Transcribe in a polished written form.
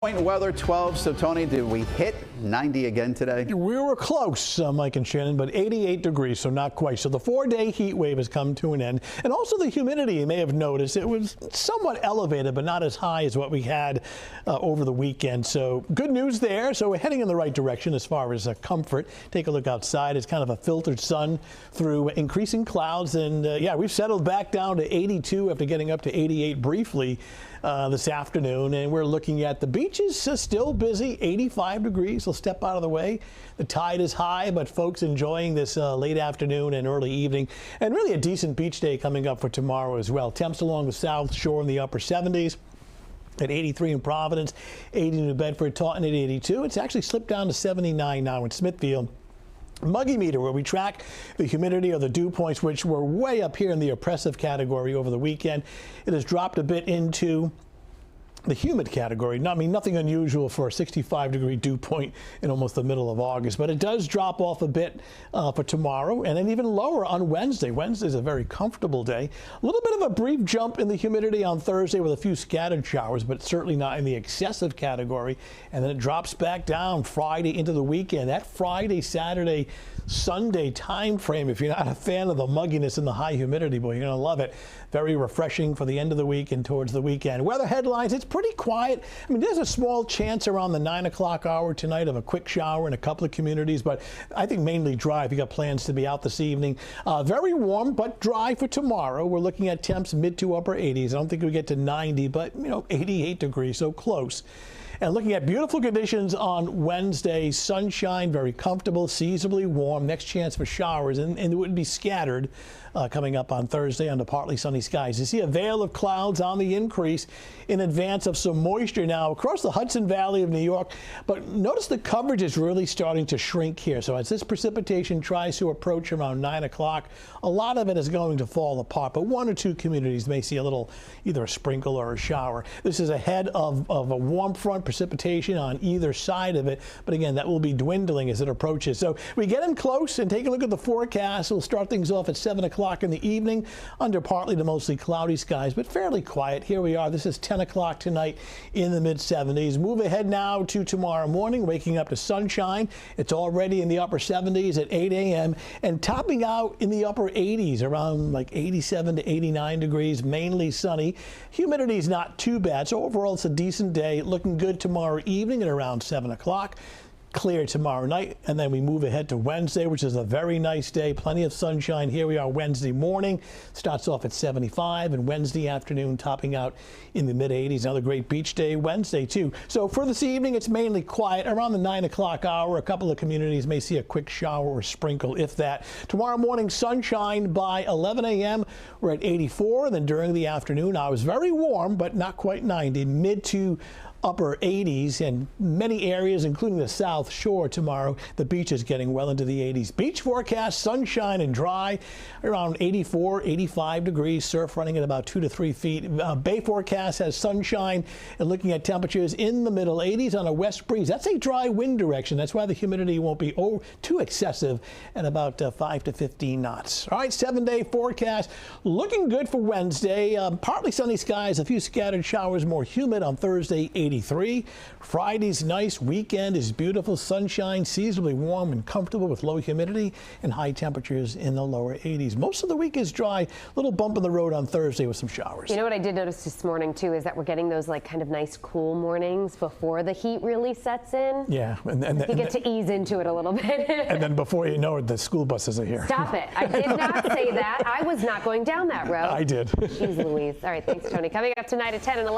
Point weather 12. So Tony, did we hit 90 again today? We were close, Mike and Shannon, but 88 degrees, so not quite. So the 4-day heat wave has come to an end. And also the humidity, you may have noticed, it was somewhat elevated, but not as high as what we had over the weekend. So good news there. So we're heading in the right direction as far as comfort. Take a look outside. It's kind of a filtered sun through increasing clouds. And yeah, we've settled back down to 82 after getting up to 88 briefly this afternoon. And we're looking at the beaches still busy, 85 degrees. We'll step out of the way. The tide is high, but folks enjoying this late afternoon and early evening. And really a decent beach day coming up for tomorrow as well. Temps along the South Shore in the upper 70s. At 83 in Providence, 80 in New Bedford, Taunton at 82. It's actually slipped down to 79 now in Smithfield. Muggy meter, where we track the humidity or the dew points, which were way up here in the oppressive category over the weekend. It has dropped a bit into the humid category. I mean, nothing unusual for a 65-degree dew point in almost the middle of August, but it does drop off a bit for tomorrow, and then even lower on Wednesday. Wednesday's a very comfortable day. A little bit of a brief jump in the humidity on Thursday with a few scattered showers, but certainly not in the excessive category. And then it drops back down Friday into the weekend. That Friday, Saturday, Sunday time frame, if you're not a fan of the mugginess and the high humidity, boy, you're going to love it. Very refreshing for the end of the week and towards the weekend. Weather headlines, it's pretty quiet. I mean, there's a small chance around the 9 o'clock hour tonight of a quick shower in a couple of communities, but I think mainly dry if you got plans to be out this evening. Very warm, but dry for tomorrow. We're looking at temps mid to upper 80s. I don't think we get to 90, but, 88 degrees, so close. And looking at beautiful conditions on Wednesday, sunshine, very comfortable, seasonably warm. Next chance for showers, and it would be scattered coming up on Thursday under partly sunny skies. You see a veil of clouds on the increase in advance of some moisture now across the Hudson Valley of New York. But notice the coverage is really starting to shrink here. So as this precipitation tries to approach around 9 o'clock, a lot of it is going to fall apart. But one or two communities may see a little, either a sprinkle or a shower. This is ahead of a warm front precipitation on either side of it. But again, that will be dwindling as it approaches. So we get in close and take a look at the forecast. We'll start things off at 7 o'clock in the evening under partly to mostly cloudy skies, but fairly quiet. Here we are. This is 10 o'clock tonight in the mid-70s. Move ahead now to tomorrow morning, waking up to sunshine. It's already in the upper 70s at 8 a.m. and topping out in the upper 80s, around like 87 to 89 degrees, mainly sunny. Humidity is not too bad, so overall it's a decent day. Looking good tomorrow evening at around 7 o'clock. Clear tomorrow night, and then we move ahead to Wednesday, which is a very nice day. Plenty of sunshine. Here we are Wednesday morning. Starts off at 75, and Wednesday afternoon topping out in the mid-80s. Another great beach day Wednesday, too. So for this evening, it's mainly quiet. Around the 9 o'clock hour, a couple of communities may see a quick shower or sprinkle, if that. Tomorrow morning, sunshine by 11 a.m. We're at 84. Then during the afternoon hours, very warm, but not quite 90. Mid to upper 80s in many areas, including the South Shore tomorrow. The beach is getting well into the 80s. Beach forecast, sunshine and dry, around 84, 85 degrees. Surf running at about 2 to 3 feet. Bay forecast has sunshine and looking at temperatures in the middle 80s on a west breeze. That's a dry wind direction. That's why the humidity won't be too excessive at about 5 to 15 knots. All right, 7-day forecast looking good for Wednesday. Partly sunny skies, a few scattered showers, more humid on Thursday, 83. Friday's nice. Weekend is beautiful. Sunshine, seasonably warm and comfortable with low humidity and high temperatures in the lower 80s. Most of the week is dry. Little bump in the road on Thursday with some showers. You know what I did notice this morning too is that we're getting those like kind of nice cool mornings before the heat really sets in. Yeah, and you get to ease into it a little bit. And then before you know it, the school buses are here. Stop it! I did not say that. I was not going down that road. I did. Jeez Louise. All right, thanks, Tony. Coming up tonight at 10 and 11.